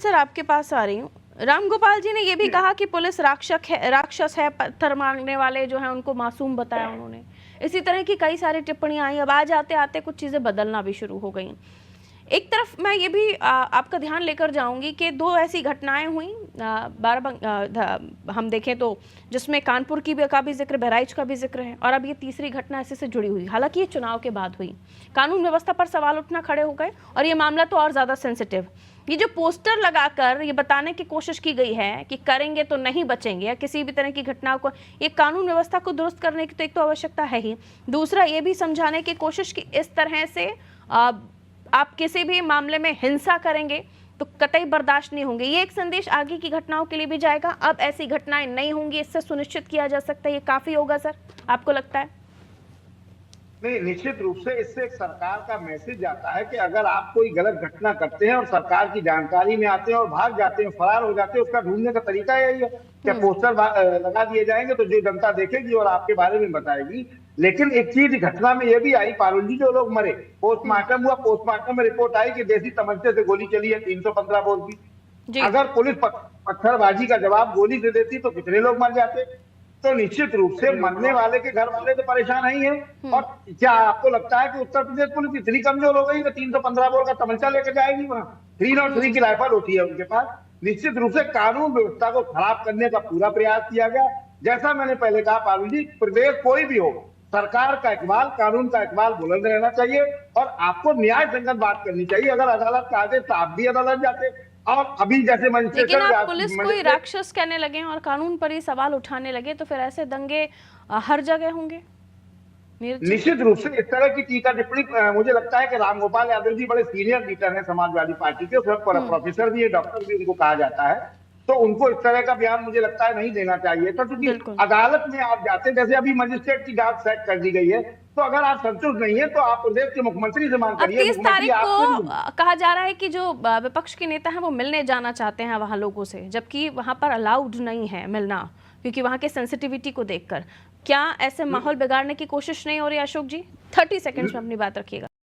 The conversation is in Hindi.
सर आपके पास आ रही हूँ। रामगोपाल जी ने यह भी कहा कि पुलिस राक्षस है, पत्थर मांगने वाले जो हैं उनको मासूम बताया उन्होंने। इसी तरह की कई सारी टिप्पणियां आई। अब आज आते आते कुछ चीजें बदलना भी शुरू हो गई। एक तरफ मैं ये भी आपका ध्यान लेकर जाऊंगी कि दो ऐसी घटनाएं हुई हम देखें तो, जिसमें कानपुर का भी जिक्र, बहराइच का भी जिक्र है, और अब ये तीसरी घटना इसी से जुड़ी हुई। हालांकि ये चुनाव के बाद हुई, कानून व्यवस्था पर सवाल उठना खड़े हो गए और ये मामला तो और ज्यादा सेंसिटिव। ये जो पोस्टर लगाकर ये बताने की कोशिश की गई है कि करेंगे तो नहीं बचेंगे, या किसी भी तरह की घटना को, ये कानून व्यवस्था को दुरुस्त करने की तो एक तो आवश्यकता है ही, दूसरा ये भी समझाने की कोशिश कि इस तरह से आप किसी भी मामले में हिंसा करेंगे तो कतई बर्दाश्त नहीं होंगे। ये एक संदेश आगे की घटनाओं के लिए भी जाएगा। अब ऐसी घटनाएं नहीं होंगी, इससे सुनिश्चित किया जा सकता है। ये काफी होगा सर, आपको लगता है? नहीं, निश्चित रूप से इससे एक सरकार का मैसेज जाता है कि अगर आप कोई गलत घटना करते हैं और सरकार की जानकारी में आते हैं और भाग जाते हैं, फरार हो जाते हैं, उसका ढूंढने का तरीका यही है कि पोस्टर लगा दिए जाएंगे तो जो जनता देखेगी और आपके बारे में बताएगी। लेकिन एक चीज घटना में यह भी आई, पारुल जी, जो लोग मरे, पोस्टमार्टम हुआ, पोस्टमार्टम में रिपोर्ट आई कि देसी तमंचे से गोली चली है 315 बोर की। अगर पुलिस पत्थरबाजी का जवाब गोली दे देती तो कितने लोग मर जाते। तो निश्चित रूप से मरने वाले के घर वाले तो परेशान नहीं है। और क्या आपको लगता है कि उत्तर प्रदेश पुलिस इतनी कमजोर हो गई कि 315 बोर का तमंचा लेकर जाएगी? वहां 303 की राइफल होती है उनके पास। निश्चित रूप से कानून व्यवस्था को खराब करने का पूरा प्रयास किया गया। जैसा मैंने पहले कहा पारुल जी, प्रदेश कोई भी हो, सरकार का इकबाल, कानून का इकबाल बुलंद रहना चाहिए और आपको न्याय संगत बात करनी चाहिए। अगर अदालत का आदेश तो आप भी अदालत जाते। और अभी जैसे लेकिन आप पुलिस को ही राक्षस कहने लगे और कानून पर ही सवाल उठाने लगे, तो फिर ऐसे दंगे हर जगह होंगे। निश्चित रूप से इस तरह की टीका टिप्पणी, मुझे लगता है कि रामगोपाल यादव जी बड़े सीनियर लीडर हैं समाजवादी पार्टी के, प्रोफेसर भी है, डॉक्टर भी उनको कहा जाता है, तो उनको इस तरह का बयान मुझे लगता है नहीं देना चाहिए था। क्योंकि अदालत में आप जाते, जैसे अभी मजिस्ट्रेट की जांच सेट कर दी गई है, तो अगर आप संतुष्ट नहीं है तो आप प्रदेश के मुख्यमंत्री से मांग करिए। 30 तारीख को कहा जा रहा है कि जो विपक्ष के नेता हैं वो मिलने जाना चाहते हैं वहां लोगों से, जबकि वहां पर अलाउड नहीं है मिलना, क्योंकि वहां के सेंसिटिविटी को देखकर। क्या ऐसे माहौल बिगाड़ने की कोशिश नहीं हो रही अशोक जी? 30 सेकंड्स में अपनी बात रखिएगा।